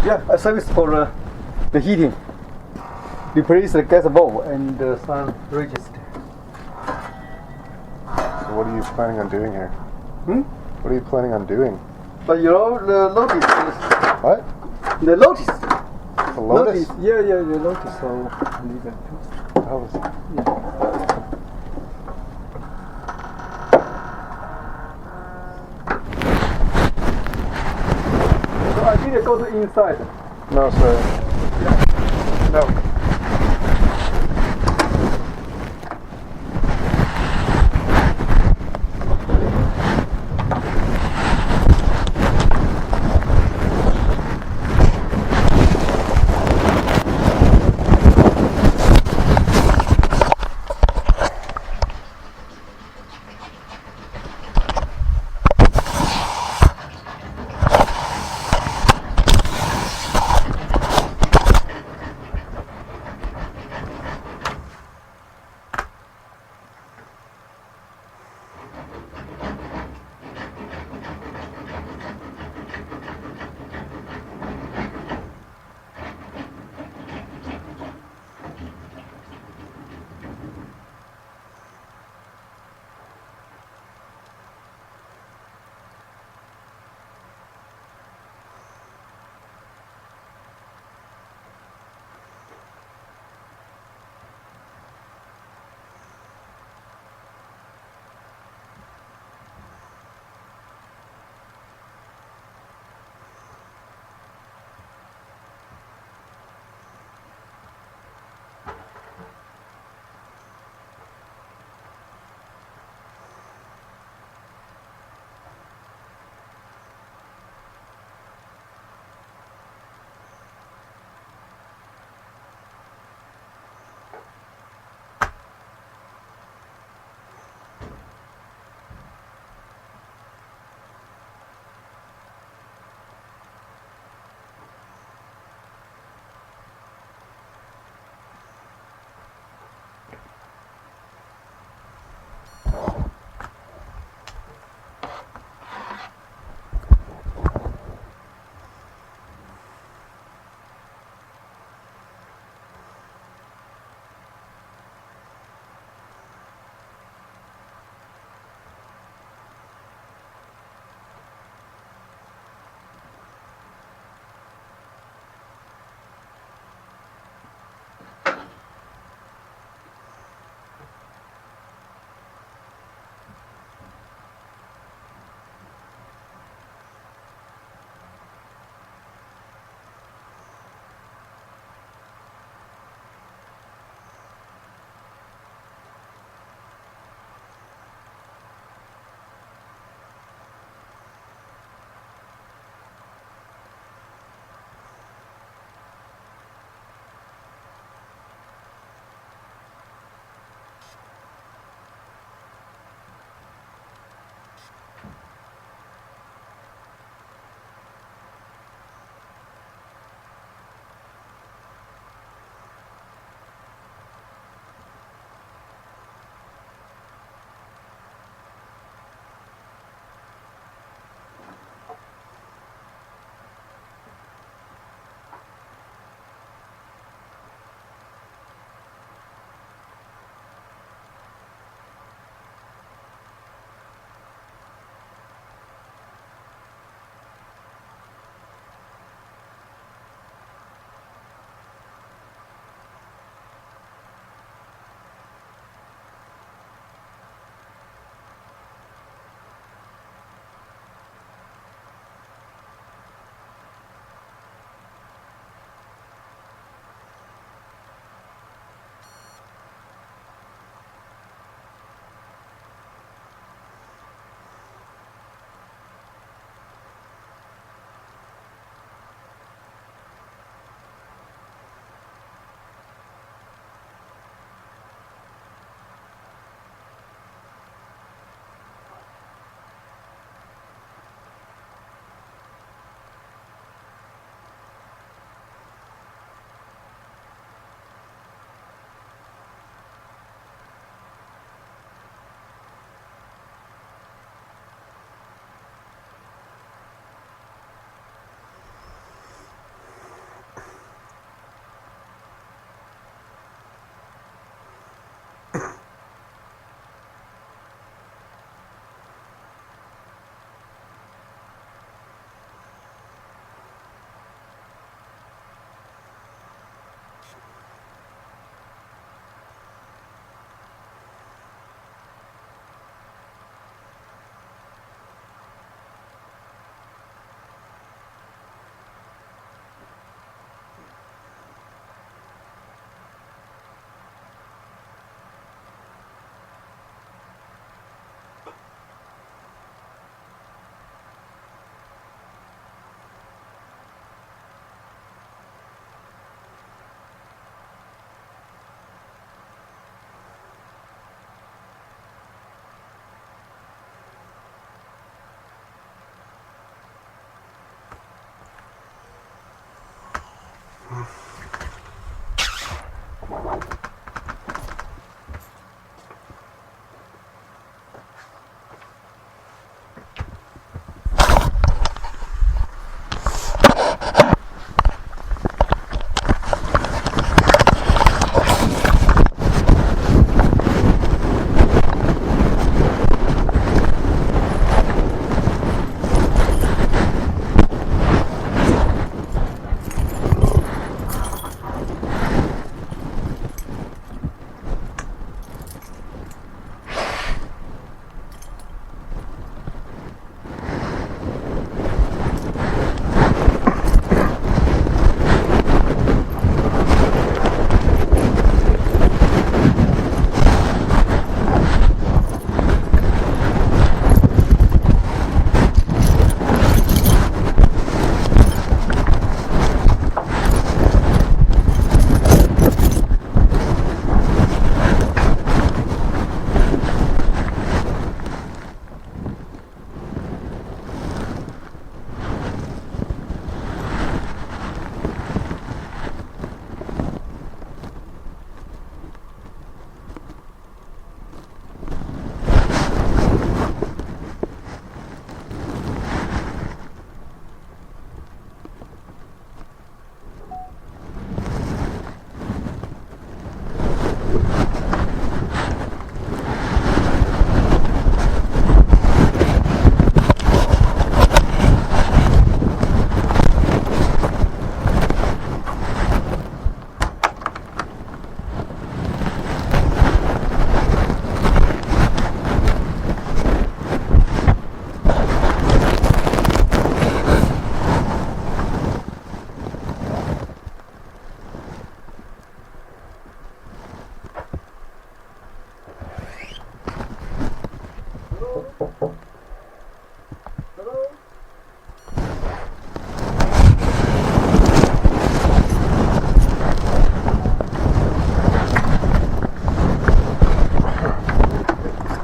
Yeah, a service for the heating. Replace the gas bulb and some register. So what are you planning on doing here? Hmm? What are you planning on doing? But you know the notice. What? The notice. The Lotus? Yeah, the notice. So leave it. How is it? So I didn't go to inside. No, sir. No.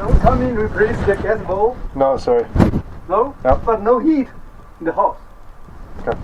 Don't come in, replace the gas bulb. No, sorry. No? Yep. But no heat in the house. Okay.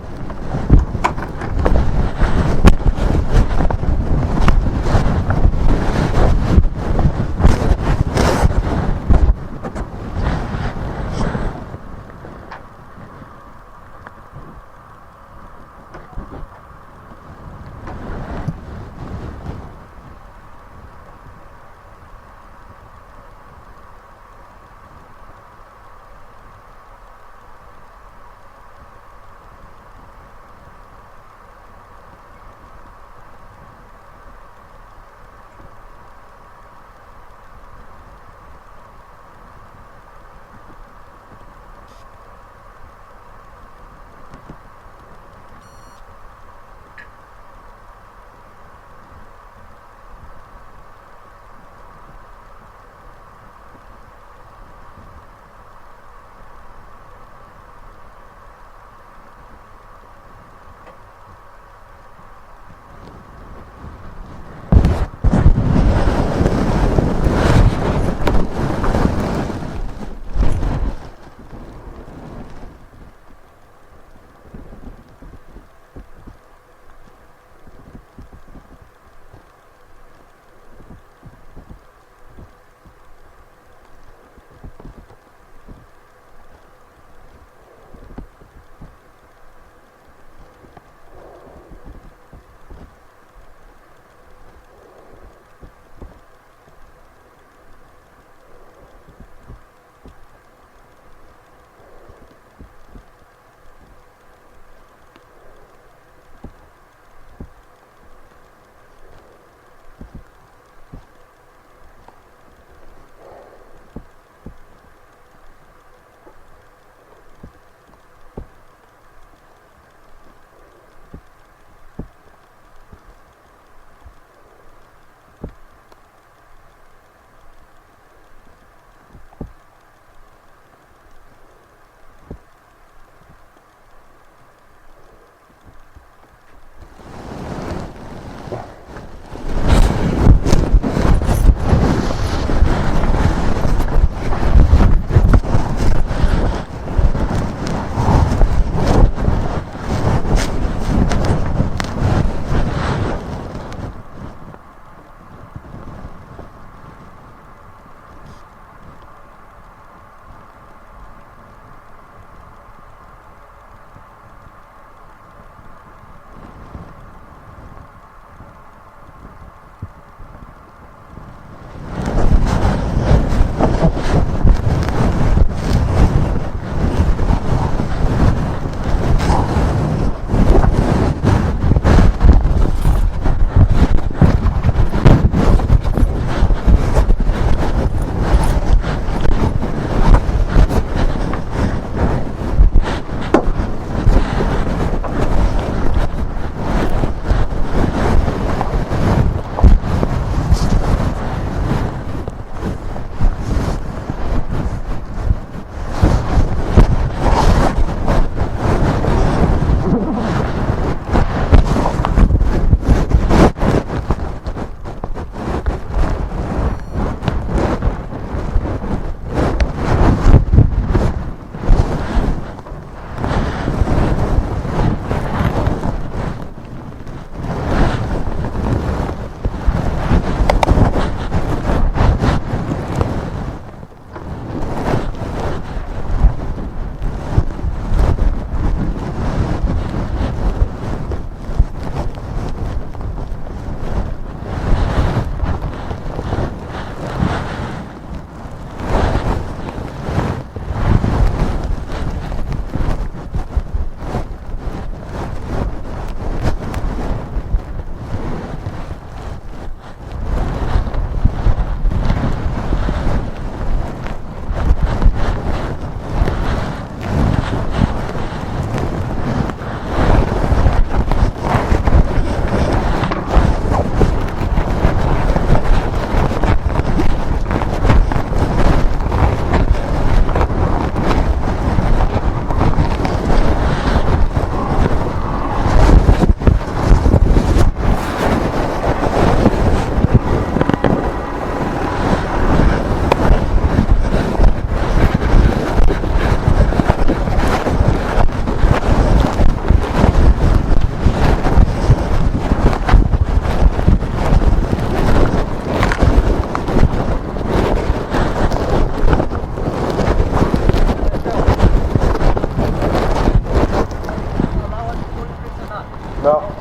No.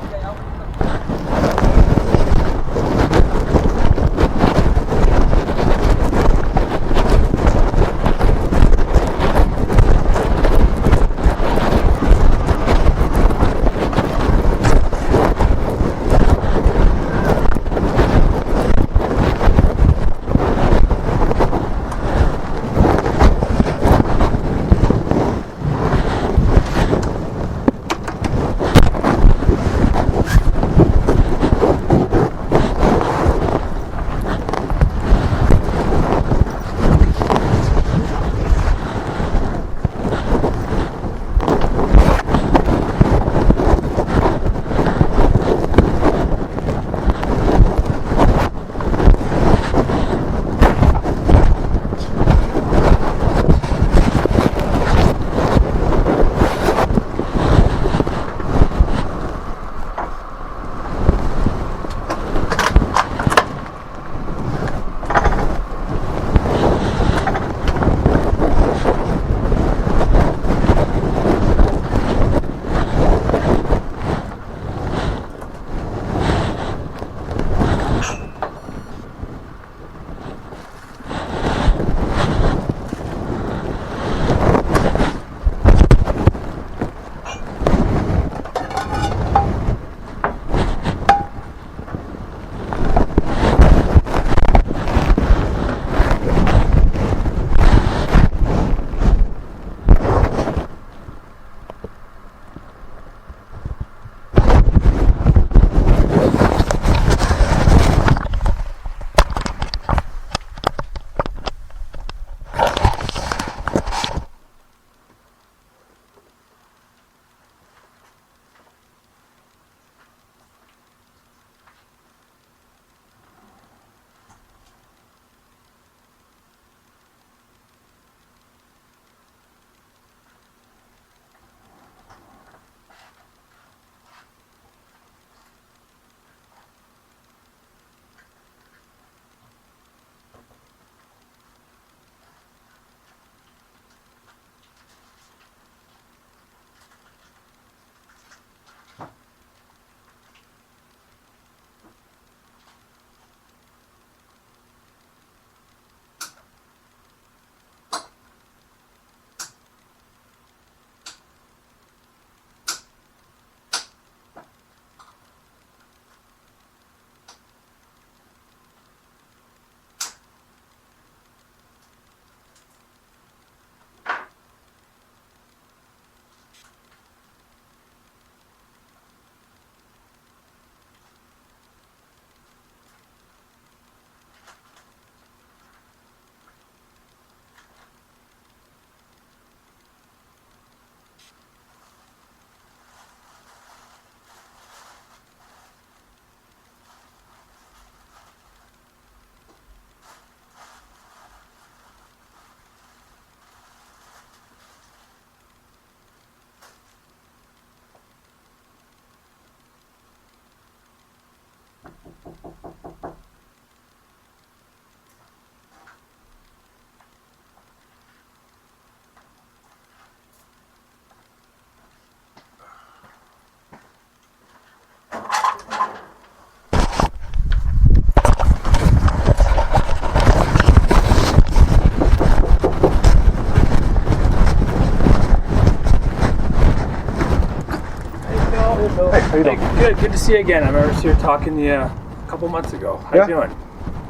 How you doing? Hey, good to see you again. I remember you were talking to you a couple months ago. How you doing?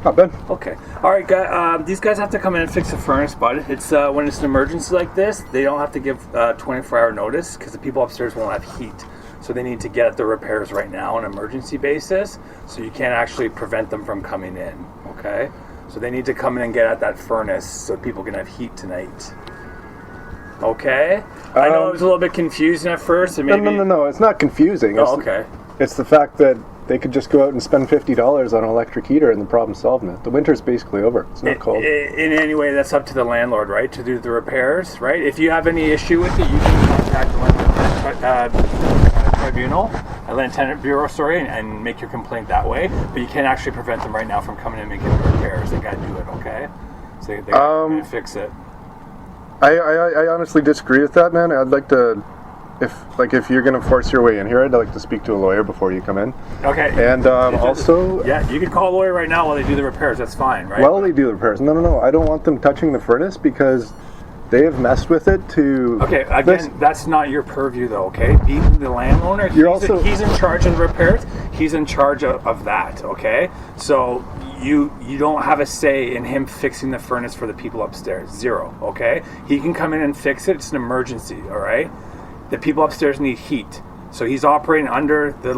Not bad. Okay. All right, these guys have to come in and fix the furnace, but it's when it's an emergency like this, they don't have to give 24-hour notice because the people upstairs won't have heat. So they need to get at the repairs right now on an emergency basis. So you can't actually prevent them from coming in. Okay. So they need to come in and get at that furnace so people can have heat tonight. Okay. I know it was a little bit confusing at first. And maybe... No. It's not confusing. Oh, okay. It's the fact that they could just go out and spend $50 on an electric heater and the problem's solved now. The winter's basically over. It's not cold. In any way, that's up to the landlord, right, to do the repairs, right? If you have any issue with it, you can contact the Land Tenant Bureau, and make your complaint that way. But you can't actually prevent them right now from coming in and making the repairs. They got to do it, okay? So they got to fix it. I honestly disagree with that, man. I'd like to if you're going to force your way in here, I'd like to speak to a lawyer before you come in. Okay. And also, yeah, you can call a lawyer right now while they do the repairs. That's fine, right? while they do the repairs, no, I don't want them touching the furnace because they have messed with it to. Okay, again, that's not your purview, though. Okay, being the landowner, he's in charge of the repairs. He's in charge of that. Okay, so you don't have a say in him fixing the furnace for the people upstairs. Zero. Okay, he can come in and fix it. It's an emergency. All right, the people upstairs need heat. So he's operating under the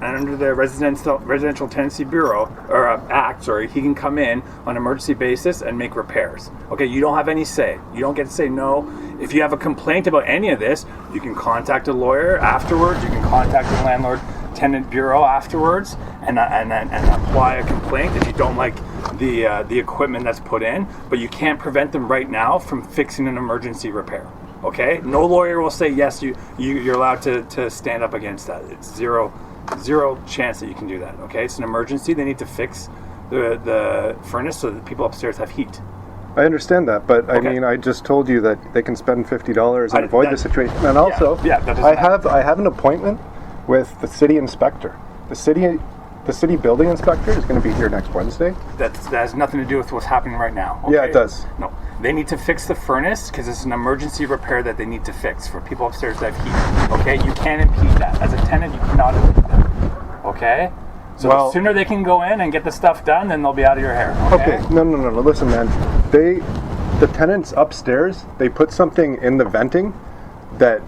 under the Residential Tenancy Bureau or Act. Sorry, he can come in on an emergency basis and make repairs. Okay, you don't have any say. You don't get to say no. If you have a complaint about any of this, you can contact a lawyer afterwards. You can contact the Landlord Tenant Bureau afterwards and apply a complaint if you don't like the equipment that's put in. But you can't prevent them right now from fixing an emergency repair. Okay, no lawyer will say yes. You're allowed to stand up against that. It's zero chance that you can do that. Okay, it's an emergency. They need to fix the furnace so that people upstairs have heat. I understand that, but Okay. I mean, I just told you that they can spend $50 and avoid the situation. And also, that doesn't I have an appointment with the city inspector. The city building inspector is going to be here next Wednesday. That has nothing to do with what's happening right now. Okay? Yeah, it does. No, they need to fix the furnace because it's an emergency repair that they need to fix for people upstairs that have heat. Okay, you can't impede that. As a tenant, you cannot impede that. Okay. So Well- the sooner they can go in and get the stuff done, then they'll be out of your hair. Okay, no. Listen, man. The tenants upstairs, they put something in the venting that.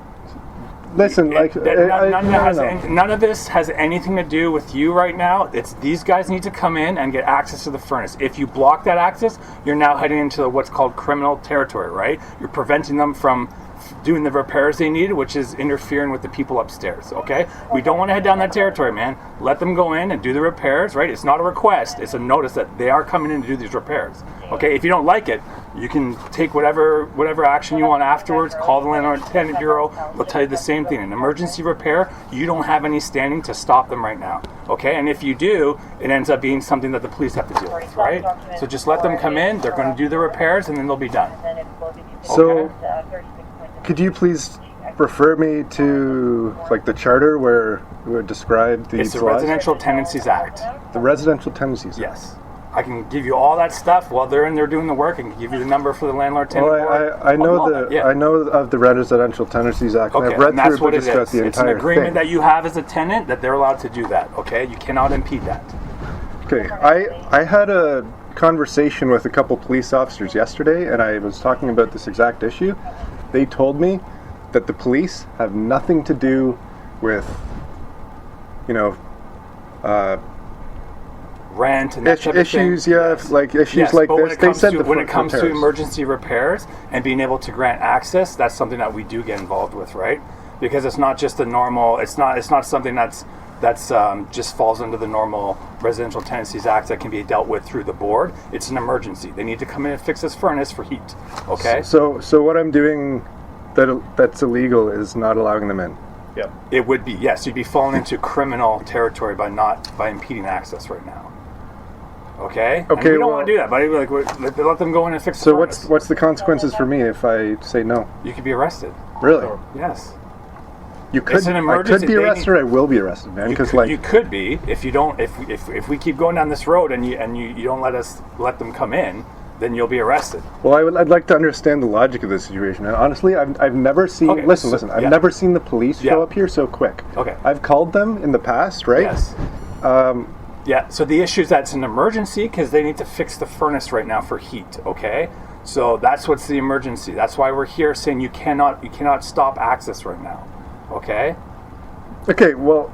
Listen, None of this has anything to do with you right now. It's these guys need to come in and get access to the furnace. If you block that access, you're now heading into what's called criminal territory, right? You're preventing them from doing the repairs they need, which is interfering with the people upstairs. Okay, we don't want to head down that territory, man. Let them go in and do the repairs, right? It's not a request, it's a notice that they are coming in to do these repairs. Okay, if you don't like it, you can take whatever action you want afterwards. Call the Landlord Tenant Bureau. They'll tell you the same thing. An emergency repair, you don't have any standing to stop them right now. Okay, and if you do, it ends up being something that the police have to deal with, right? So just let them come in. They're going to do the repairs, and then they'll be done. So, could you please refer me to like the charter where it would describe these It's the laws? Residential Tenancies Act. The Residential Tenancies. Yes. I can give you all that stuff while they're in there doing the work. I can give you the number for the landlord tenant Well, board. I know All that, yeah. I know of the Residential Tenancies Act. Okay, And I've read and that's through what it, it but just got is. the It's an entire agreement thing. that you have as a tenant that they're allowed to do that. Okay, you cannot impede that. Okay, I had a conversation with a couple police officers yesterday, and I was talking about this exact issue. They told me that the police have nothing to do with, Rent and that type of issues. thing. Yeah, Yes. like issues Yes, like but when this. it They comes said to the when it comes to repairs. emergency repairs and being able to grant access, that's something that we do get involved with, right? Because it's not just a normal. It's not something that's just falls under the normal Residential Tenancies Act that can be dealt with through the board. It's an emergency. They need to come in and fix this furnace for heat. Okay. So what I'm doing that's illegal is not allowing them in. Yep. It would be, yes. You'd be falling into criminal territory by impeding access right now. Okay. Okay, And we don't well- want to do that, but let them go in and fix the So furnace. what's the consequences for me if I say no? You could be arrested. Really? Yes. You could. It's an I emergency. could be They arrested, need- or I will be arrested, man. Because You could be if you don't. If we keep going down this road and you don't let them come in, then you'll be arrested. well, I'd like to understand the logic of this situation. And honestly, I've never seen. Okay, Listen. I've yeah. never seen the police Yeah. show up here so quick. Okay. I've called them in the past, right? Yes. Yeah. So the issue is that it's an emergency because they need to fix the furnace right now for heat. Okay. So that's what's the emergency. That's why we're here saying you cannot stop access right now. Okay. Okay. Well,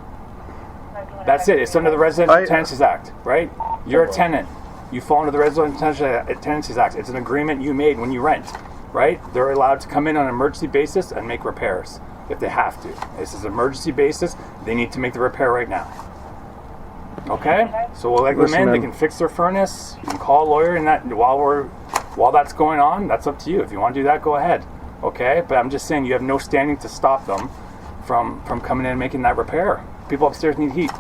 That's it. It's under the Residential I- Tenancies Act, right? You're a tenant. You fall under the Residential Tenancies Act. It's an agreement you made when you rent, right? They're allowed to come in on an emergency basis and make repairs if they have to. This is an emergency basis. They need to make the repair right now. Okay? So we'll let them Listen, in. They man. can fix their furnace. You can call a lawyer, and that while that's going on, that's up to you. If you want to do that, go ahead. Okay? But I'm just saying you have no standing to stop them from coming in and making that repair. People upstairs need heat.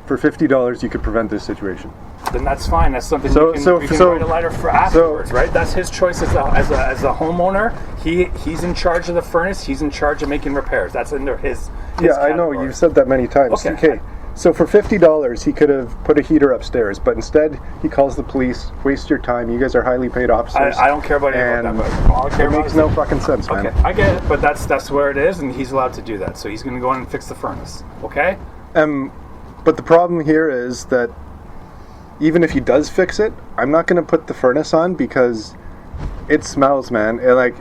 for $50, you could prevent this situation. then that's fine. That's something So- we can write a letter for afterwards, right? That's his choice as a homeowner. He's in charge of the furnace. He's in charge of making repairs. That's under his Yeah, I know. category. You've said that many times. Okay. So for $50, he could have put a heater upstairs, but instead he calls the police. Waste your time. You guys are highly paid officers. I don't care about any of and that. But all I care it about makes is no fucking sense, man. Okay, I get it, but that's where it is, and he's allowed to do that. So he's going to go in and fix the furnace. Okay. But the problem here is that even if he does fix it, I'm not going to put the furnace on because it smells, man. And like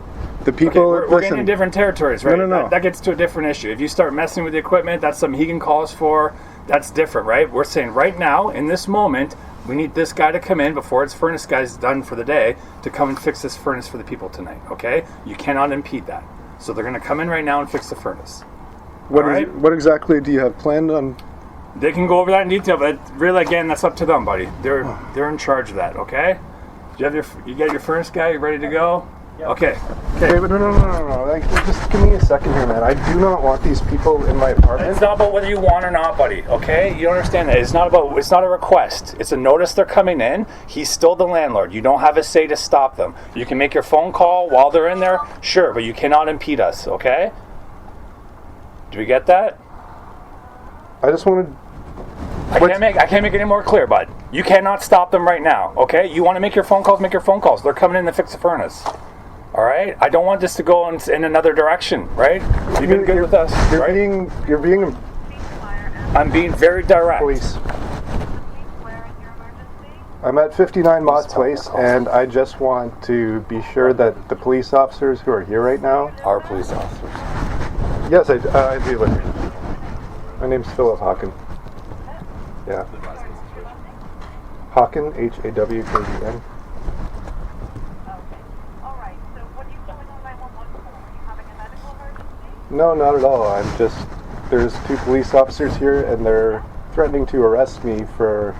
the people, Okay, we're getting in different territories, right? No. That gets to a different issue. If you start messing with the equipment, that's something he can call us for. That's different, right? We're saying right now, in this moment, we need this guy to come in before his furnace guy's done for the day to come and fix this furnace for the people tonight, okay? You cannot impede that. So they're going to come in right now and fix the furnace. What exactly do you have planned on? They can go over that in detail, but really, again, that's up to them, buddy. They're in charge of that, okay? You got your furnace guy? You ready to go? Yep. Okay. Okay, but no. Like, just give me a second here, man. I do not want these people in my apartment. It's not about whether you want or not, buddy. Okay, you understand that. It's not a request. It's a notice they're coming in. He's still the landlord. You don't have a say to stop them. You can make your phone call while they're in there, sure, but you cannot impede us. Okay? Do we get that? I just wanted. I can't make it any more clear, bud. You cannot stop them right now. Okay? You want to make your phone calls? Make your phone calls. They're coming in to fix the furnace. All right? I don't want this to go in another direction. Right? You've been good with us. You're being I'm being very direct. police. I'm at 59 Moss Place, and I just want to be sure that the police officers who are here right now. Our police officers. Yes, I do live here. My name's Philip Hawken. Yeah. Hawken, Hawkn. No, not at all. There's two police officers here, and they're threatening to arrest me for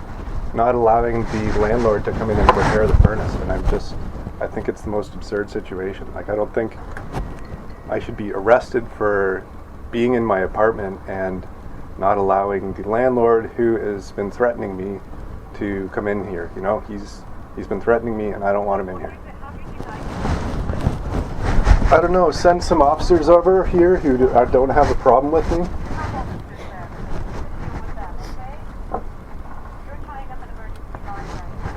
not allowing the landlord to come in and repair the furnace. And I think it's the most absurd situation. Like, I don't think I should be arrested for being in my apartment and not allowing the landlord who has been threatening me to come in here. You know, he's been threatening me, and I don't want him in here. I don't know, send some officers over here who don't have a problem with me.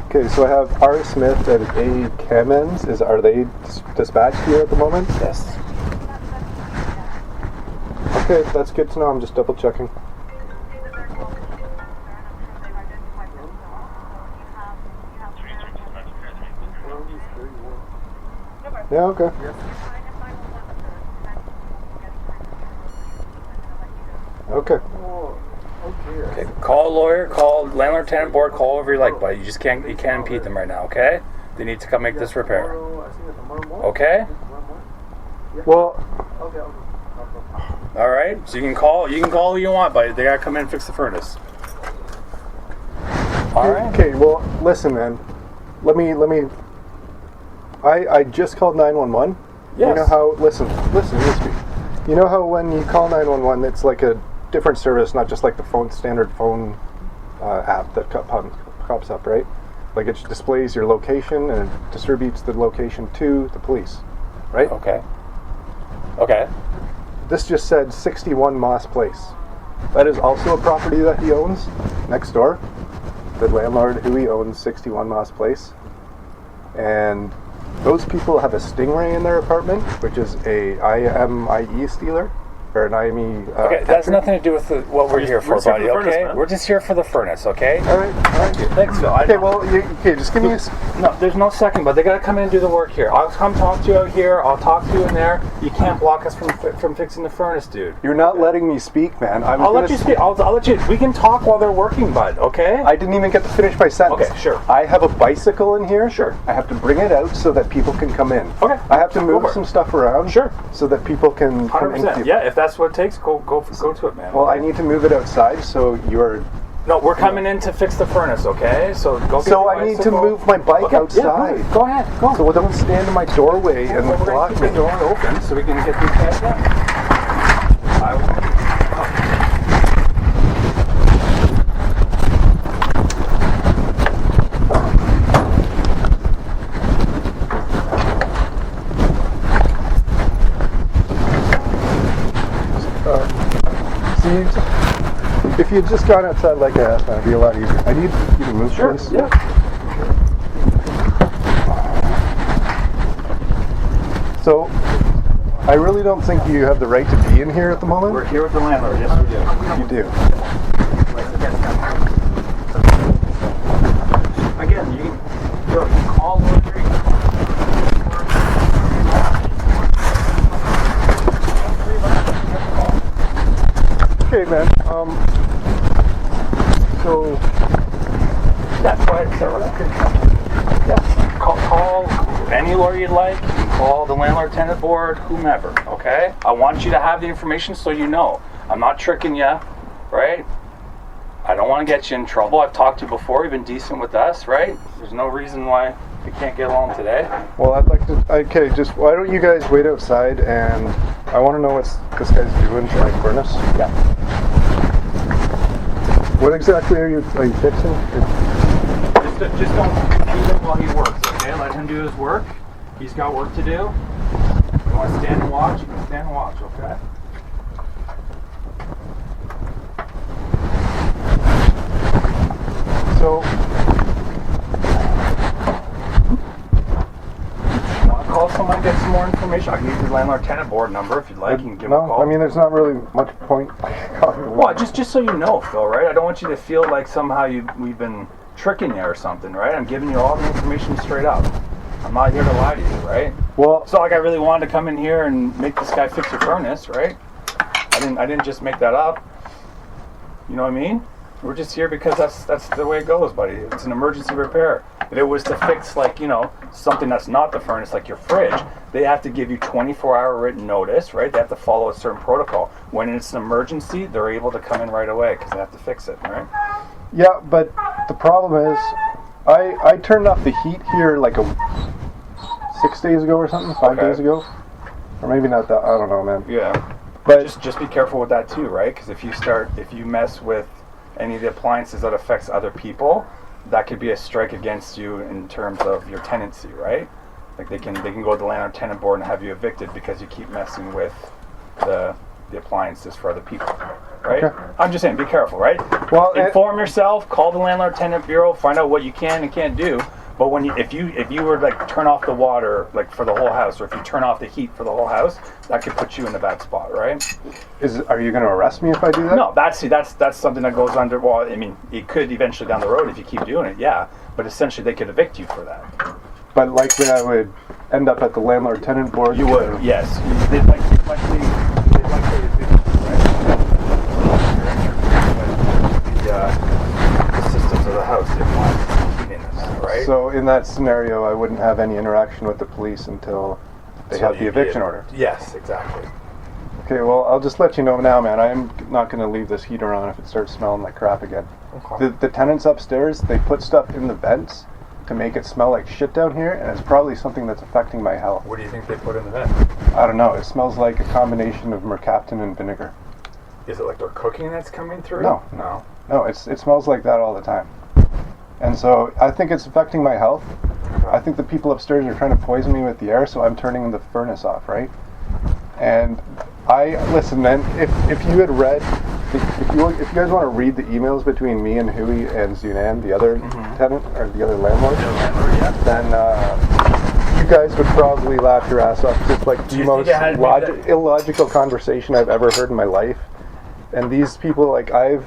Okay, so I have R. Smith and A. Kamens. Are they dispatched here at the moment? Yes. Okay, that's good to know. I'm just double checking. Yeah, okay. Okay. Okay. Call a lawyer, call landlord tenant board, call whoever you like, but you can't impede them right now, okay? They need to come make this repair. Okay? Well, Alright? So you can call who you want, but they gotta come in and fix the furnace. Alright? okay, well, listen, man. Let me I just called 911. Yes. You know how, listen, speak. You know how when you call 911, it's like a different service, not just like the standard phone app that pops up, right? Like it displays your location and it distributes the location to the police, right? Okay. Okay. This just said 61 Moss Place. That is also a property that he owns next door. The landlord who he owns 61 Moss Place. And those people have a Stingray in their apartment, which is a IMEI stealer, or an IME. Okay, that has nothing to do with what we're here for, buddy, okay? We're just here for the furnace, okay? All right. Thanks, Phil. Okay, well, just give me a... No, there's no second, but they gotta come in and do the work here. I'll come talk to you out here. I'll talk to you in there. You can't block us from fixing the furnace, dude. You're not letting me speak, man. I'll let you speak. I'll let you. We can talk while they're working, bud. Okay? I didn't even get to finish my sentence. Okay, sure. I have a bicycle in here. Sure. I have to bring it out so that people can come in. Okay. I have to move Over. some stuff around. Sure. So that people can come 100%. in. Yeah, if that's what it takes, go to it, man. Well, I need to move it outside, so you're... No, we're coming in to fix the furnace, okay? So go. Get So your I need to bicycle. move my bike Okay, outside. Yeah, go ahead. Go. So don't stand in my doorway and We're gonna block keep me. the door open so we can get these guys done. I will. If you had just gone outside like I asked, that'd be a lot easier. I need you to move, please. Yeah. So, I really don't think you have the right to be in here at the moment. We're here with the landlord. Yes, we do. You do. Again, you can call laundry. Okay, man. So That's why it's a record. Yeah. Call any lawyer you'd like. You can call the landlord tenant board, whomever. Okay. I want you to have the information so you know. I'm not tricking you, right? I don't want to get you in trouble. I've talked to you before. You've been decent with us, right? There's no reason why we can't get along today. well, I'd like to. Okay, just why don't you guys wait outside, and I want to know what this guy's doing to my furnace. Yeah. What exactly are you fixing? Just don't confuse him while he works, okay? Let him do his work. He's got work to do. You want to stand and watch? You can stand and watch, okay? So, Want to call someone, get some more information? I can give you the landlord tenant board number if you'd like. You can give him a no, call. I mean, there's not really much point. Well, just so you know, Phil, right? I don't want you to feel like somehow we've been tricking you or something, right? I'm giving you all the information straight up. I'm not here to lie to you, right? Well, It's not like I really wanted to come in here and make this guy fix your furnace, right? I didn't just make that up. You know what I mean? We're just here because that's the way it goes, buddy. It's an emergency repair. If it was to fix, like, you know, something that's not the furnace, like your fridge, they have to give you 24-hour written notice, right? They have to follow a certain protocol. When it's an emergency, they're able to come in right away because they have to fix it, right? yeah, but the problem is, I turned off the heat here like 6 days ago or something, 5 Okay. days ago, or maybe not that. I don't know, man. Yeah. But Just be careful with that too, right? Because if you mess with any of the appliances that affects other people, that could be a strike against you in terms of your tenancy, right? Like they can go to the landlord tenant board and have you evicted because you keep messing with the appliances for other people, right? Okay. I'm just saying, be careful, right? Well, Inform yourself, call the landlord tenant bureau, find out what you can and can't do. But if you were to, like, turn off the water, like, for the whole house, or if you turn off the heat for the whole house, that could put you in a bad spot, right? are you going to arrest me if I do that? No, that's something that goes under. Well, I mean, it could eventually down the road if you keep doing it, yeah. But essentially, they could evict you for that. But likely I would end up at the landlord tenant board. You would, yes. They'd likely evict you, right? The systems of the house, the appliances, heating, right? So in that scenario, I wouldn't have any interaction with the police until they have the eviction order. Yes, exactly. Okay, well, I'll just let you know now, man. I'm not going to leave this heater on if it starts smelling like crap again. Okay. The tenants upstairs, they put stuff in the vents to make it smell like shit down here, and it's probably something that's affecting my health. What do you think they put in the vent? I don't know. It smells like a combination of mercaptan and vinegar. Is it like their cooking that's coming through? No. No. No, it smells like that all the time. And so I think it's affecting my health. I think the people upstairs are trying to poison me with the air, so I'm turning the furnace off, right? And listen, man, if you had read, if you guys want to read the emails between me and Hui and Zunan, the other tenant, or the other landlord, then you guys would probably laugh your ass off. It's like the you most think it had illogical conversation I've ever heard in my life. And these people, like, I've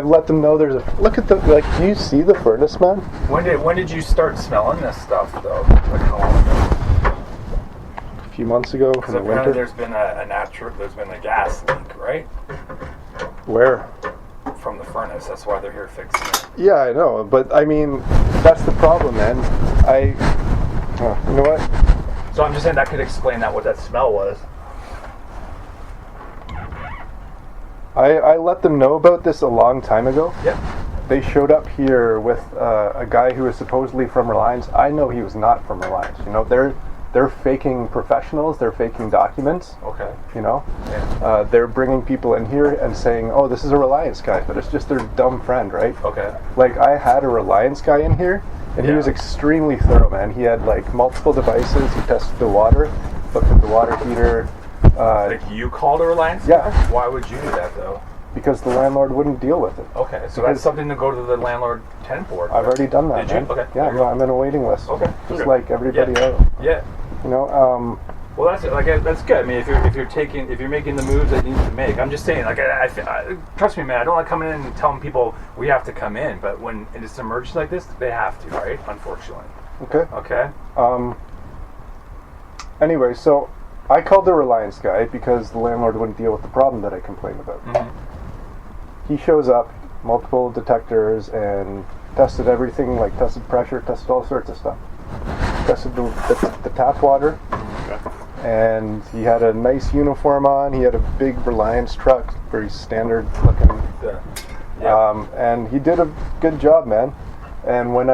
let them know there's a look at the, like, do you see the furnace, man? When did you start smelling this stuff though? Like how long ago? A few months ago Because in the apparently winter. there's been a gas leak, right? Where? From the furnace. That's why they're here fixing it. Yeah, I know, but I mean, that's the problem, man. You know what? So I'm just saying that could explain what that smell was. I let them know about this a long time ago. Yep. They showed up here with a guy who was supposedly from Reliance. I know he was not from Reliance. You know, they're faking professionals. They're faking documents. Okay. You know, Yeah. they're bringing people in here and saying, "Oh, this is a Reliance guy," but it's just their dumb friend, right? Okay. Like, I had a Reliance guy in here, and he Yeah. was extremely thorough, man. He had, like, multiple devices. He tested the water, looked at the water heater, Like you called a Reliance? Yeah. guy? Why would you do that though? because the landlord wouldn't deal with it. Okay, so Because- that's something to go to the landlord tenant board. I've already done that, Did you? man. Okay. Yeah, no, I'm in a waiting list. Okay. Just Okay. like everybody Yeah. else. Yeah. You know, Well, that's good. I mean, if you're making the moves that you need to make, I'm just saying. Like, I trust me, man. I don't like coming in and telling people we have to come in, but when it's an emergency like this, they have to, right? Unfortunately. okay. Okay. Anyway, so I called the Reliance guy because the landlord wouldn't deal with the problem that I complained about. Mm-hmm. He shows up, multiple detectors, and tested everything, like tested pressure, tested all sorts of stuff. Tested the tap water, Okay. and he had a nice uniform on. He had a big Reliance truck, very standard looking. Yeah. And he did a good job, man. And when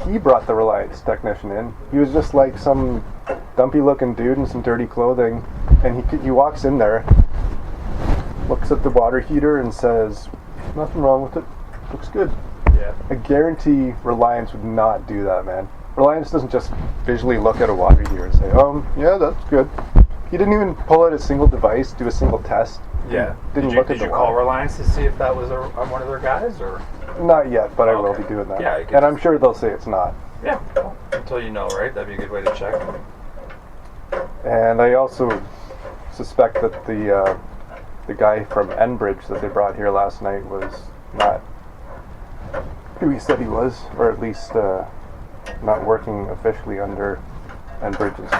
he brought the Reliance technician in, he was just like some dumpy looking dude in some dirty clothing, and he walks in there, looks at the water heater and says, "Nothing wrong with it, looks good." Yeah. I guarantee Reliance would not do that, man. Reliance doesn't just visually look at a water heater and say, yeah, that's good. He didn't even pull out a single device, do a single test. Yeah. Didn't Did look you, at did the you call water. Reliance to see if that was one of their guys, or? Not yet, but I will Okay. be doing that. Yeah, you could and I'm just- sure they'll say it's not. Yeah. Well, until you know, right? That'd be a good way to check. And I also suspect that the guy from Enbridge that they brought here last night was not who he said he was, or at least not working officially under Enbridge's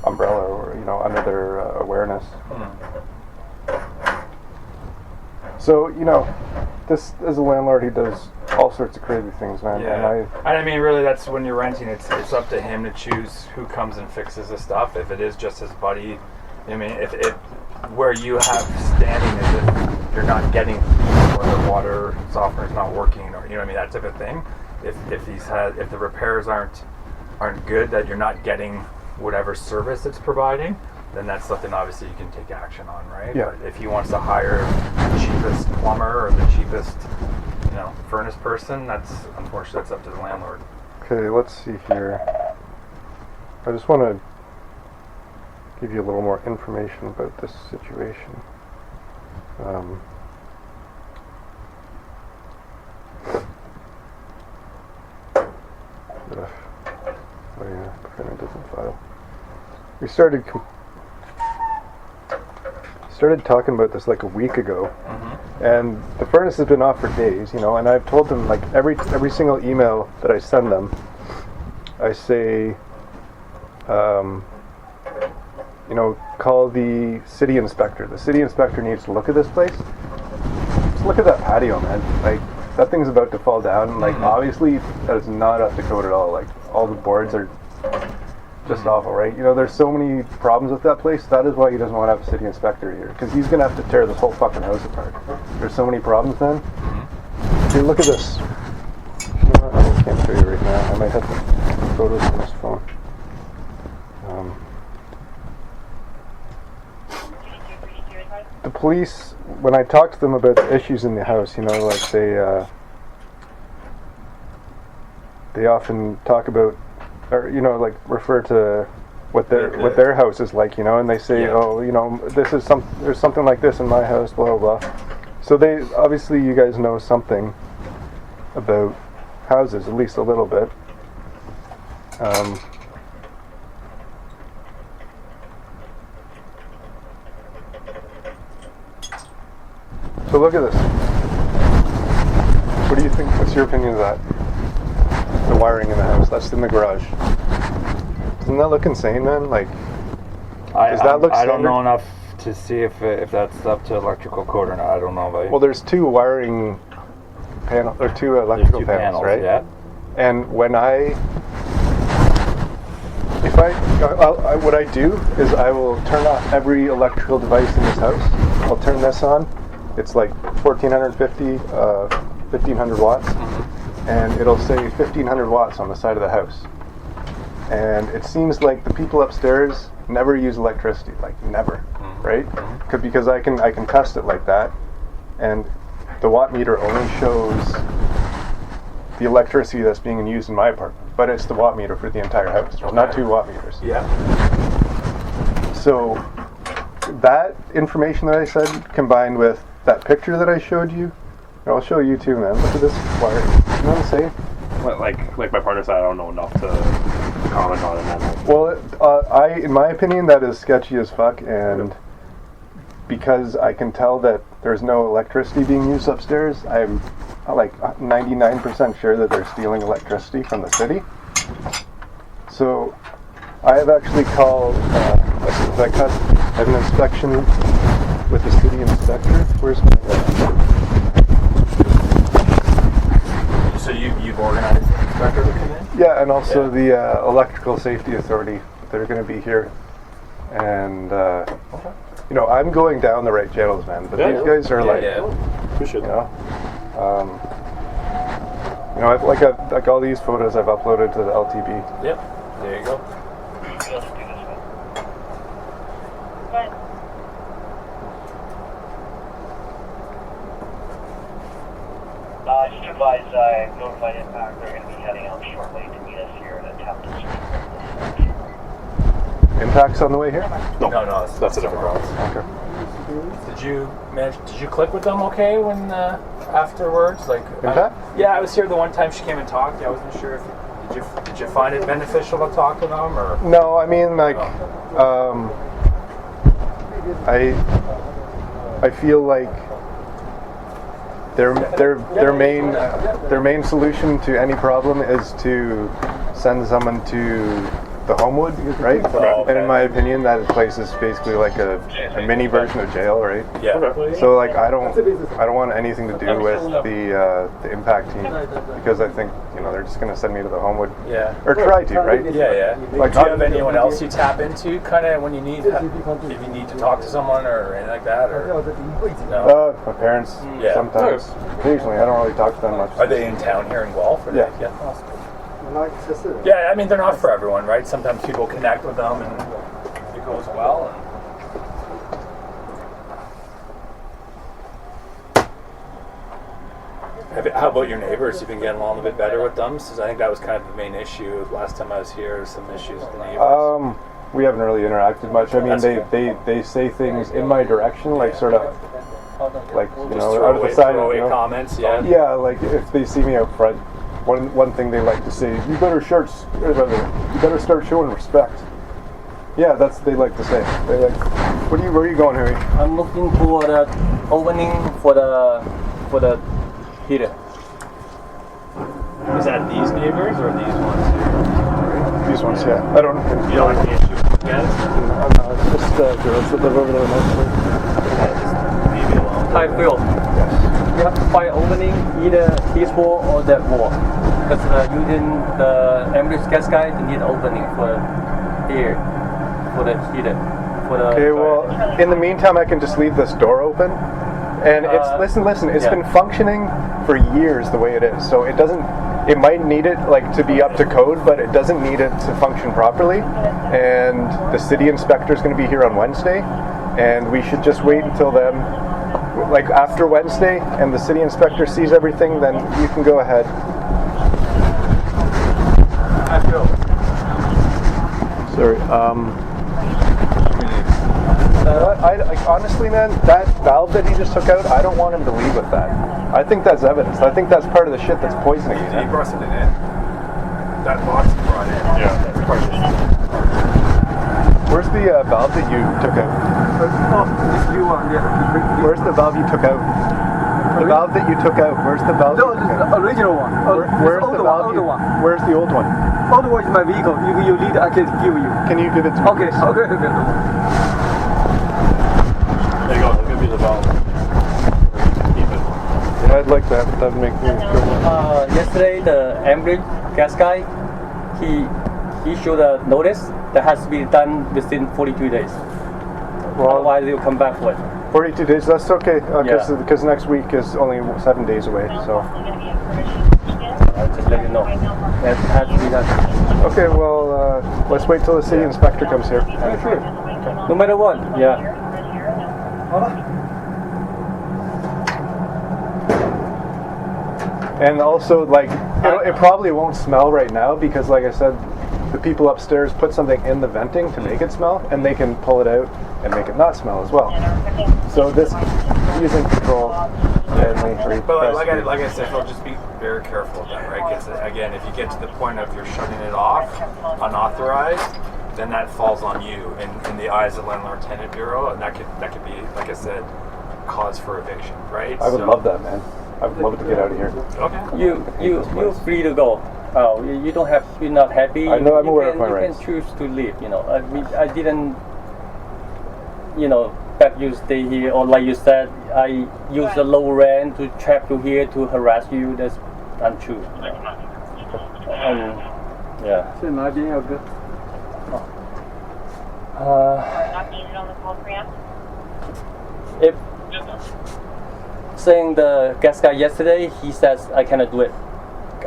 umbrella, or under their awareness. So this is a landlord who does all sorts of crazy things, man. Yeah. And And I mean, really, that's when you're renting. It's up to him to choose who comes and fixes the stuff. If it is just his buddy, I mean, if where you have standing is if you're not getting, or the water softener is not working, or I mean, that type of thing. If the repairs aren't good, that you're not getting whatever service it's providing, then that's something obviously you can take action on, right? Yeah. But if he wants to hire the cheapest plumber or the cheapest, furnace person, unfortunately that's up to the landlord. Okay, let's see here. I just want to give you a little more information about this situation. Print a different file. We started talking about this like a week ago, and the furnace has been off for days, and I've told them, like, every single email that I send them, I say, call the city inspector. The city inspector needs to look at this place. Just look at that patio, man. Like, that thing's about to fall down. Like, obviously, that is not up to code at all. Like, all the boards are just awful, right? There's so many problems with that place. That is why he doesn't want to have a city inspector here, because he's going to have to tear this whole fucking house apart. There's so many problems then. Hey, look at this. I can't show you right now. I might have the photos on this phone. The police, when I talk to them about the issues in the house, like they often talk about, or like refer to what their house is like, and they say, there's something like this in my house, blah blah blah. So they obviously, you guys know something about houses, at least a little bit. So look at this. What do you think? What's your opinion of that? The wiring in the house. That's in the garage. Doesn't that look insane, man? Like, does that look I don't standard? know enough to see if that's up to electrical code or not. I don't know about you. Well, there's two wiring panels, or two electrical There's two panels, right? Yeah. And when what I do is I will turn off every electrical device in this house. I'll turn this on. It's like 1500 watts, and it'll say 1500 watts on the side of the house. And it seems like the people upstairs never use electricity, like never, right? Because I can test it like that, and the watt meter only shows the electricity that's being used in my apartment. but it's the watt meter for the entire house, not 2 watt meters. Yeah. So that information that I said, combined with that picture that I showed you, and I'll show you too, man. Look at this wire. You know what I'm saying? Like my partner said, I don't know enough to comment on it. Man. Well, in my opinion, that is sketchy as fuck, and because I can tell that there's no electricity being used upstairs, I'm like 99% sure that they're stealing electricity from the city. So I have actually called an inspection with the city inspector. Where's my So you've organized the inspector to come in? Yeah, and also the electrical safety authority. They're going to be here, and you know, I'm going down the right channels, man. But these guys are like, Appreciate you know, I've, like all these photos I've uploaded to the LTB. Yep. There you go. Just advise, notified Impact, they're going to be heading out shortly to meet us here at Templeton Street. Impact's on the way here? No, That's a different province. Okay. Did you click with them okay when afterwards? Like Impact? I was here the one time she came and talked. I wasn't sure if did you find it beneficial to talk to them or No, I mean like, I feel like their main solution to any problem is to send someone to the Homewood, right? okay. And in my opinion, that place is basically like a mini version of jail, right? yeah. So like I don't want anything to do with the Impact team because I think they're just gonna send me to the Homewood. Yeah. Or try to, right? Yeah. Like, do you have anyone else you tap into kind of when you need if you need to talk to someone or anything like that or no? My parents Yeah. sometimes. Occasionally, I don't really talk to them much. Are they in town here in Guelph? Or Yeah. Yeah, I mean they're not for everyone, right? Sometimes people connect with them and it goes well. How about your neighbors? You've been getting along a bit better with them? Because I think that was kind of the main issue last time I was here. Some issues with the neighbors. We haven't really interacted much. I mean, they say things in my direction, like sort of, like out of the side. Comments, yeah. Yeah, like if they see me out front, one thing they like to say, you better start showing respect. Yeah, they like to say. They like, where are you going, Harry? I'm looking for the opening for the heater. Is that these neighbors or these ones? These ones, yeah. I don't. You don't have any issue with guys? It's just girls that live over there mostly. Leave me alone. Hi, Phil. You have to find opening either this wall or that wall. Because using the ambulance gas guy, you need opening for air, for the heater. Okay, well, in the meantime, I can just leave this door open. And it's listen. It's been functioning for years the way it is. So it doesn't. It might need it to be up to code, but it doesn't need it to function properly. And the city inspector is going to be here on Wednesday, and we should just wait until then. Like after Wednesday, and the city inspector sees everything, then you can go ahead. Sorry. Honestly, man, that valve that he just took out, I don't want him to leave with that. I think that's evidence. I think that's part of the shit that's poisoning you. He brought it in. That box he brought in. Yeah. That's part of it. Where's the valve that you took out? Where's the valve you took out? The valve that you took out. Where's the valve? No, the original one. Where's old the one, valve? old one. Where's the old one? Old one is my vehicle. If you need, I can give you. Can you give it to me? Okay. There you go. I'll give you the valve. Keep it. Yeah, I'd like that. That'd make me feel. Yesterday, the ambulance gas guy, he issued a notice that has to be done within 42 days. Well, Otherwise, they'll come back for it. 42 days. That's okay. Yeah. Because next week is only 7 days away. So. I'll just let you know. That has to be done. Okay. Well, let's wait till the city inspector comes here. Yeah, sure. No matter what. Yeah. And also, like, it probably won't smell right now because, like I said, the people upstairs put something in the venting to make it smell, and they can pull it out and make it not smell as well. So this using control mainly. But like I said, Phil, just be very careful of that, right? Because again, if you get to the point of you're shutting it off unauthorized, then that falls on you in the eyes of the Landlord Tenant Bureau, and that could be, like I said, cause for eviction, right? I would love that, man. I would love it to get out of here. Okay. You're free to go. Oh, you don't have. You're not happy. I know. I'm aware of my You rights. can choose to leave. You know. I mean, I didn't. You know, that you stay here, or like you said, I use the low rent to trap you here to harass you. That's untrue. Yeah. 是哪边要跟？ Not needed on the call preamp. If saying the gas guy yesterday, he says I cannot do it.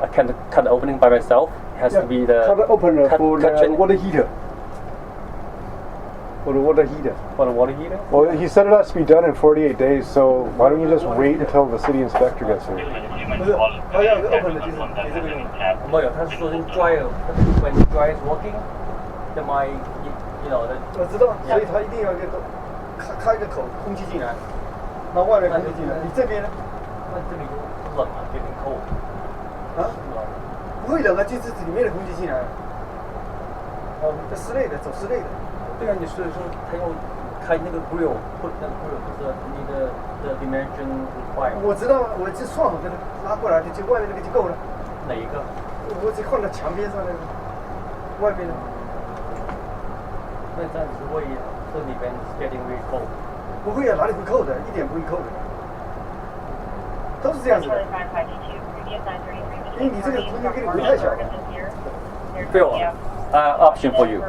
I can't cut the opening by myself. It has to be the Cover opener cut- for cut the chain- water heater. For the water heater. for the water heater. Well, he said it has to be done in 48 days, so why don't you just wait until the city inspector gets here? 不是，他要 open 的就是你这个用。没有，他是说是 dry when dry is working, then my you know the 我知道，所以他一定要一个开个口，空气进来，然后外面空气进来。你这边呢？那这里就冷啊，getting cold。啊？不会冷啊，就是里面的空气进来。哦，这室内的，走室内的。对啊，你所以说他用开那个 grill put 那个 grill 就是你的 dimension required。我知道啊，我就算好给它拉过来的，就外面那个就够了。哪一个？我只放在墙边上那个，外面的。那这样子会这里边 getting really cold。不会啊，哪里会扣的？一点不会扣的，都是这样子的。因为你这个空间给你不太小。 Phil, option for you.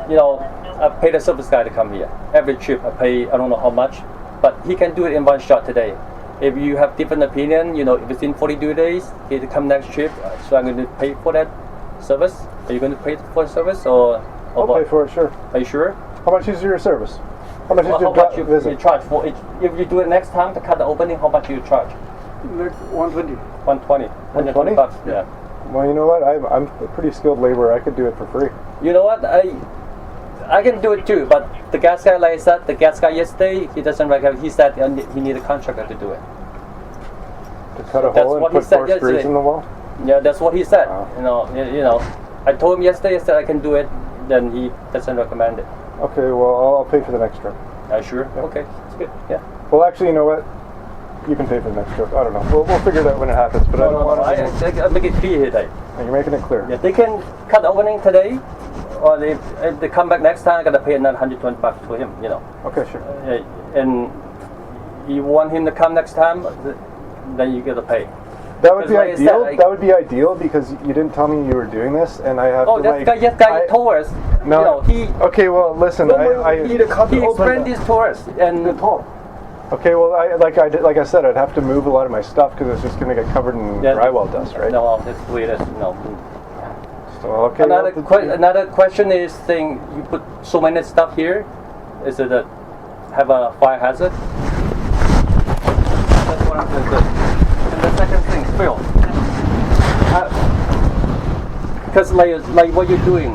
You know, I paid a service guy to come here. Every trip I pay, I don't know how much, but he can do it in one shot today. If you have different opinion, you know, if it's in 42 days, he to come next trip, so I'm going to pay for that service. Are you going to pay for the service or I'll what? pay for it, sure. Are you sure? How much is your service? How much is Well, your how much you visit? charge for it? If you do it next time to cut the opening, how much you charge? Like 120. 120. 120? $120? Yeah. Well, you know what? I'm a pretty skilled laborer. I could do it for free. You know what? I can do it too, but the gas guy, like I said, the gas guy yesterday, he doesn't recommend. He said he need a contractor to do it. To cut a That's hole and what he put said 4 screws yesterday. in the wall? Yeah, that's what he said. Wow. You know. I told him yesterday. I said I can do it. Then he doesn't recommend it. Okay, well, I'll pay for the next trip. Are you sure? Okay, it's good. Yeah. Well, actually, you know what? You can pay for the next trip. I don't know. We'll figure it out when it happens, but I don't want to... I make it clear here. That You're making it clear. yeah, they can cut the opening today, or if they come back next time, I gotta pay another $120 to him. You know. Okay, sure. And you want him to come next time, then you gotta pay. That would be Like I said, ideal. That would be ideal because you didn't tell me you were doing this, and I have Oh, to that like... guy, yes, guy I- told us. No. You know, he Okay, well, listen. Need a cut he open explained this to us, and the top. Okay, well, like I said, I'd have to move a lot of my stuff because it's just going to get covered in Yeah. drywall dust, right? no, that's the way it is. No. So, okay. Another question is saying you put so many stuff here. Is it have a fire hazard? That's what I'm going to do. And the second thing, Phil. Because like what you're doing,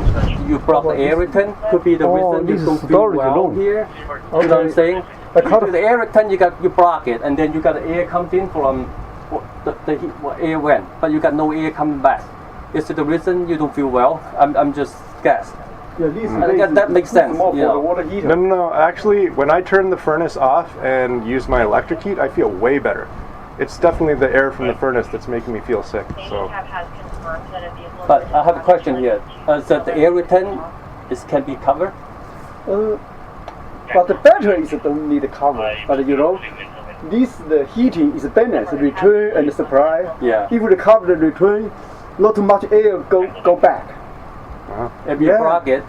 you block the air return. Could be the reason you this don't is feel storage well alone. here. You know what I'm saying? You do the air return, you block it, and then you got the air comes in from the heat, air went, but you got no air coming back. Is it the reason you don't feel well? I'm just guessed. Yeah, this I guess that makes sense. More for Yeah. the water heater. No. Actually, when I turn the furnace off and use my electric heat, I feel way better. It's definitely the air from the furnace that's making me feel sick. So, But I have a question here. So the air return can be covered? But the battery is don't need cover. But you know, the heating is balance, return and supply. Yeah. If the cover the return, not too much air go back. If you Yeah. block it,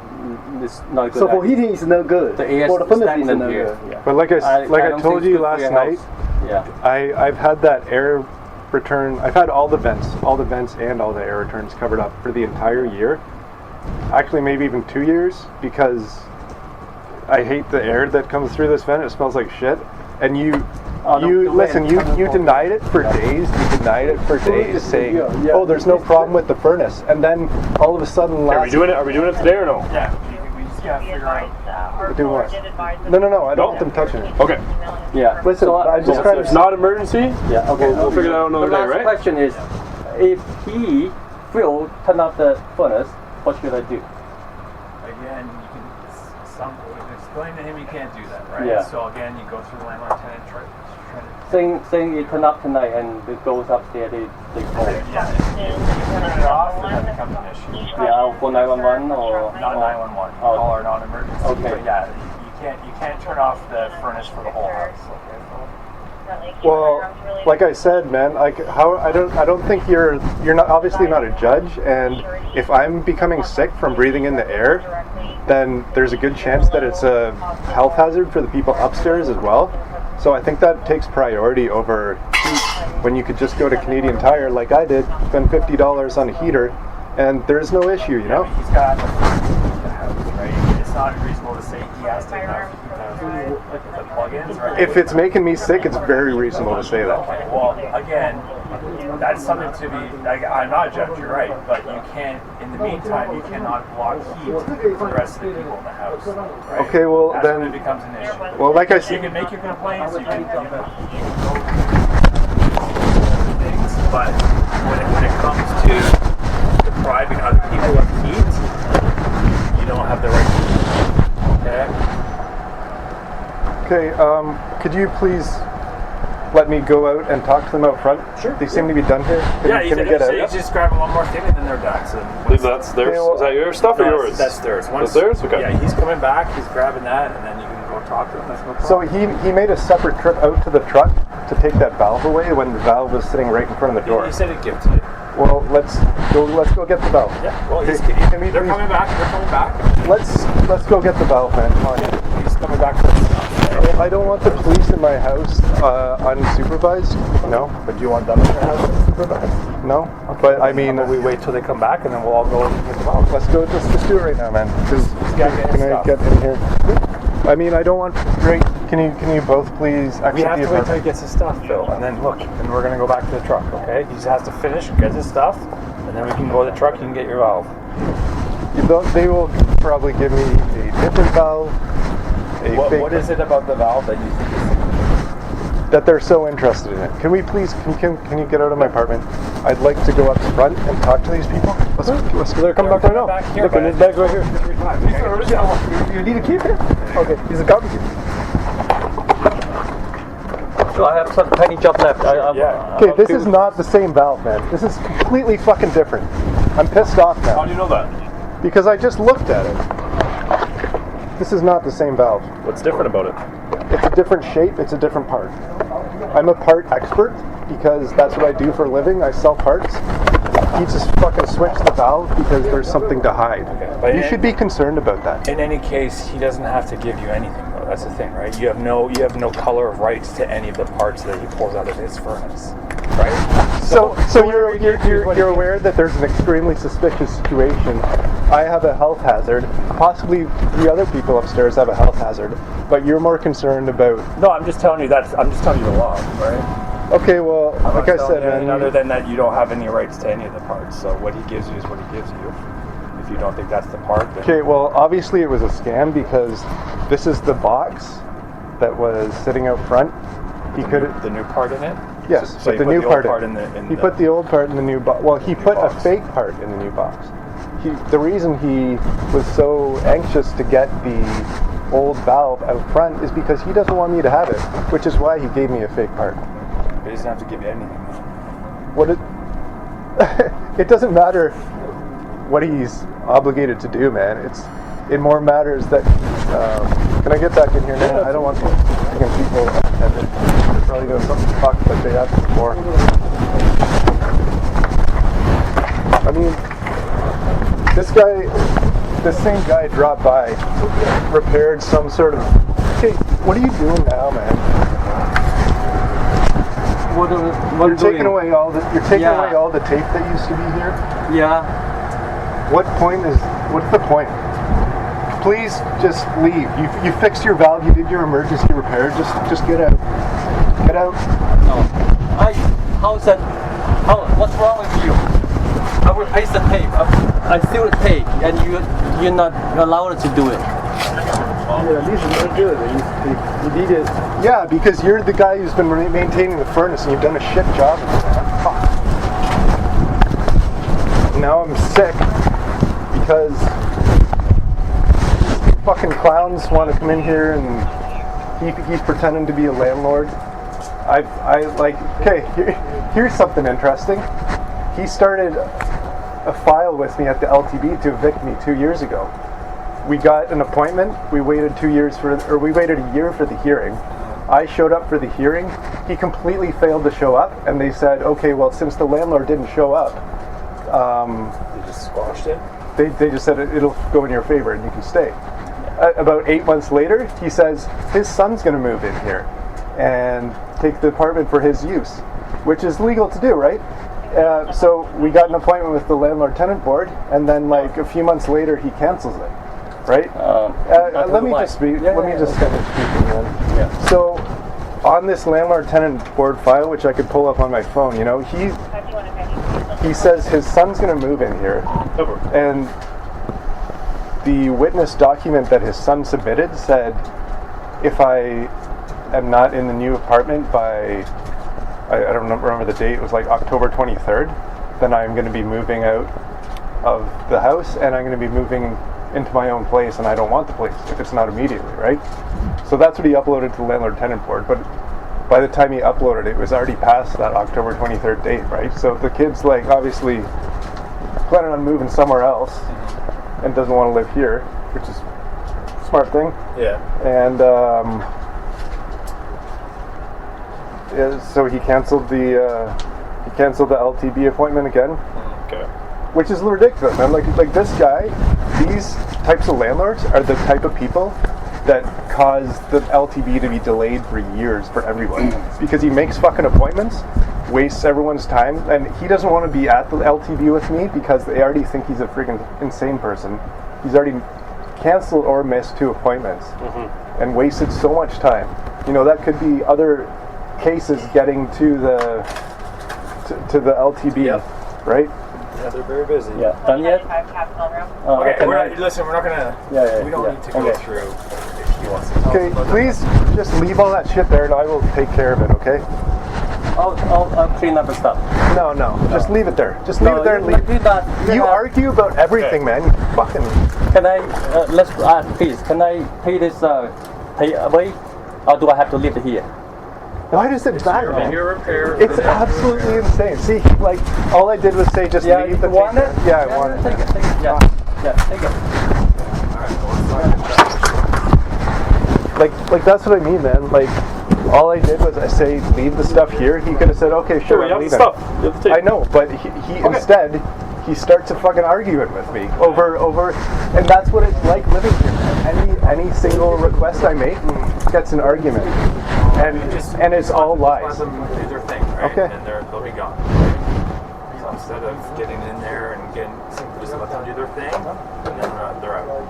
it's not good. So for heating is no good. The air for the furnace is stagnant no here. good. Yeah. but like I don't told think you it's good for last your night, health. Yeah. I've had that air return. I've had all the vents and all the air returns covered up for the entire year. Actually, maybe even 2 years because I hate the air that comes through this vent. It smells like shit. And You listen. You denied it for days. You denied it for days, saying, "Oh, there's no problem with the furnace," and then all of a sudden, Are we doing it? Are we doing it today or no? Yeah, we just gotta figure out. Do what? No. I don't want them touching it. Okay. Yeah. Listen, So, I'm just So trying it's to. not emergency. Yeah. Okay. We'll figure that out another the day, last right? question is, if he will turn off the furnace, what should I do? Again, you can explain to him you can't do that, right? Yeah. So again, you go through the landlord tenant try to. Saying it turn up tonight and it goes upstairs, they call. Turn it off, and that becomes an issue. Yeah, for 911 or Not 911. Oh. All are non-emergency. Okay. But yeah, you can't turn off the furnace for the whole house. Well, like I said, man, I don't think you're not obviously not a judge, and if I'm becoming sick from breathing in the air, then there's a good chance that it's a health hazard for the people upstairs as well. So I think that takes priority over when you could just go to Canadian Tire like I did, spend $50 on a heater, and there's no issue, you know? He's got the house, right? It's not reasonable to say he has to have the plugins, right? If it's making me sick, it's very reasonable to say that. Okay, well, again, that's something to be. I'm not a judge, you're right, but you can't. In the meantime, you cannot block heat for the rest of the people in the house. Right? Okay, well, that's then- when it becomes an issue. Well, like I You said, can make your complaints, you can things, but when it comes to depriving other people of heat, you don't have the right to. Okay. okay, could you please let me go out and talk to them out front? Sure. They seem to be done here. Can we get out? You just grab one more thing and then they're done. So Believe that's theirs. Is that your stuff or yours? That's theirs. That's theirs? Okay. Yeah, he's coming back. He's grabbing that, and then you can go talk to him. That's no problem. So he made a separate trip out to the truck to take that valve away when the valve was sitting right in front of the door. He said he'd give it to you. Well, let's go get the valve. Yeah. Well, Okay, they're please- coming back. They're coming back. Let's go get the valve, man. Come on. He's coming back for the stuff. I don't want the police in my house unsupervised. No. But do you want them in your house supervised? No. But I mean, we wait till they come back, and then we'll all go and get the valve. let's go. Just do it right now, man. gotta get his Can I stuff. get in here? I mean, I don't want. Right? Can you both please exit We have the to wait till he apartment? gets his stuff, Phil, and then look, and we're gonna go back to the truck. Okay? He just has to finish, get his stuff, and then we can go to the truck. You can get your valve. They will probably give me a different valve. What is it about the valve that you think is that they're so interested in it? Can we please? Can you get out of my apartment? I'd like to go up front and talk to these people. Let's they're coming back right now. back here, Look, but- his bag's right here. You need a key here? Okay, he's a garbage. So I have some tiny job left. Yeah. Okay, this is not the same valve, man. This is completely fucking different. I'm pissed off How now do you know that? because I just looked at it. This is not the same valve. What's different about it? It's a different shape. It's a different part. I'm a part expert because that's what I do for a living. I sell parts. He just fucking switched the valve because there's something to hide. but You should be concerned about that. In any case, he doesn't have to give you anything, though. That's the thing, right? You have no color of rights to any of the parts that he pulls out of his furnace, right? So you're aware that there's an extremely suspicious situation. I have a health hazard. Possibly the other people upstairs have a health hazard, but you're more concerned about. No, I'm just telling you I'm just telling you the law, right? Okay, well, like I said, And man. other than that, you don't have any rights to any of the parts. So what he gives you is what he gives you. If you don't think that's the part, then Okay, well, obviously it was a scam because this is the box that was sitting out front. He could have. the new part in it. Yes, So but you the put new the old part, part in. in He the- put the old part in the new box. Well, he put box. a fake part in the new box. The reason he was so anxious to get the old valve out front is because he doesn't want me to have it, which is why he gave me a fake part. He doesn't have to give you anything. What it? It doesn't matter what he's obligated to do, man. It more matters that. Can I get back in here now? I don't want fucking people. They're probably doing something fucked like they have before. I mean, this same guy dropped by, repaired some sort of. Hey, what are you doing now, man? You're taking away all the. You're taking Yeah. away all the tape that used to be here. Yeah. What's the point? Please just leave. You fixed your valve. You did your emergency repair. Just get out. Get get out. No. What's wrong with you? I replace the tape. I seal the tape, and you're not allowed to do it. Yeah, this is not good. You did it. Yeah, because you're the guy who's been maintaining the furnace and you've done a shit job of it, man. Fuck. Now I'm sick because fucking clowns want to come in here and he's pretending to be a landlord. Here's something interesting. He started a file with me at the LTB to evict me 2 years ago. We got an appointment. We waited a year for the hearing. I showed up for the hearing. He completely failed to show up, and they said, okay, well, since the landlord didn't show up, They just squashed it. they just said it'll go in your favor and you can stay. About 8 months later, he says his son's going to move in here and take the apartment for his use, which is legal to do, right? So we got an appointment with the landlord-tenant board, and then like a few months later, he cancels it, right? Let me just finish speaking then. Yeah. So on this landlord-tenant board file, which I could pull up on my phone, you know, he says his son's going to move in here, and the witness document that his son submitted said, if I am not in the new apartment by, I don't remember the date, it was like October 23rd, then I'm going to be moving out of the house and I'm going to be moving into my own place, and I don't want the place if it's not immediately, right? So that's what he uploaded to the landlord-tenant board, but by the time he uploaded it, it was already past that October 23rd date, right? So the kid's like obviously planning on moving somewhere else and doesn't want to live here, which is a smart thing. Yeah. And so he canceled the LTB appointment again. Okay. Which is ridiculous, man. Like this guy, these types of landlords are the type of people that cause the LTB to be delayed for years for everyone, because he makes fucking appointments, wastes everyone's time, and he doesn't want to be at the LTB with me because they already think he's a freaking insane person. He's already canceled or missed 2 appointments and wasted so much time. You know, that could be other cases getting to the LTB, right? Yeah, they're very busy. Yeah. Done yet? Okay, listen, we're not gonna. We don't need to go through. If he wants to. Okay, please just leave all that shit there, and I will take care of it. Okay? I'll clean up the stuff. No, just leave it there. Just leave it there and leave. You argue about everything, man. You fucking. Can I please? Can I pay this pay away, or do I have to leave it here? Why does it matter, man? Your repair. It's absolutely insane. See, like, all I did was say just leave the want it? Yeah, I want it. Take it. Yeah, take it. Like that's what I mean, man. Like, all I did was I say leave the stuff here. He could have said, okay, sure, I'm leaving. I know, but he instead he starts a fucking argument with me over, and that's what it's like living here. Any single request I make gets an argument, and it's all lies. Let them do their thing, right? Okay. And they'll be gone. So instead of getting in there and just let them do their thing, and then they're out.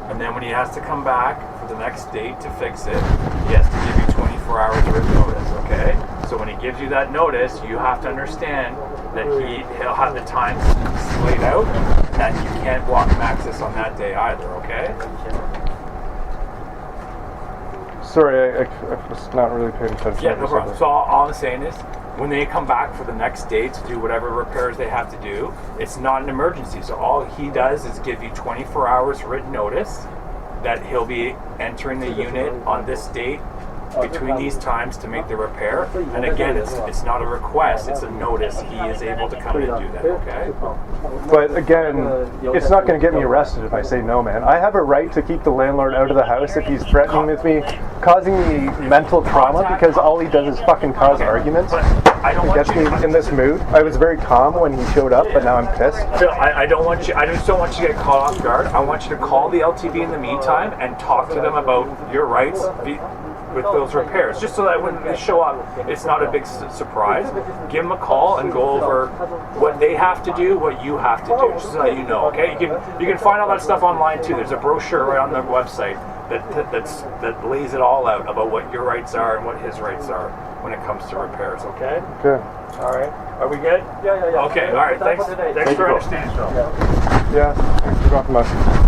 And then when he has to come back for the next date to fix it, he has to give you 24 hours written notice, okay? So when he gives you that notice, you have to understand that he'll have the time laid out, and that you can't walk Maxis on that day either, okay? Sorry, I was not really paying attention. Yeah, no problem. So all I'm saying is, when they come back for the next day to do whatever repairs they have to do, it's not an emergency. So all he does is give you 24 hours written notice that he'll be entering the unit on this date between these times to make the repair. And again, it's not a request, it's a notice. He is able to come in and do that, okay? But again, it's not going to get me arrested if I say no, man. I have a right to keep the landlord out of the house if he's threatening with me, causing me mental trauma, because all he does is fucking cause arguments. It gets me in this mood. I was very calm when he showed up, but now I'm pissed. Phil, I just don't want you to get caught off guard. I want you to call the LTB in the meantime and talk to them about your rights with those repairs, just so that when they show up, it's not a big surprise. Give them a call and go over what they have to do, what you have to do, just so that you know, okay? You can find all that stuff online too. There's a brochure right on the website that lays it all out about what your rights are and what his rights are when it comes to repairs. Okay. Okay. All right. Are we good? Yeah. Okay. All right. Thanks. Thanks for understanding, Phil. Yeah. Thanks for dropping by.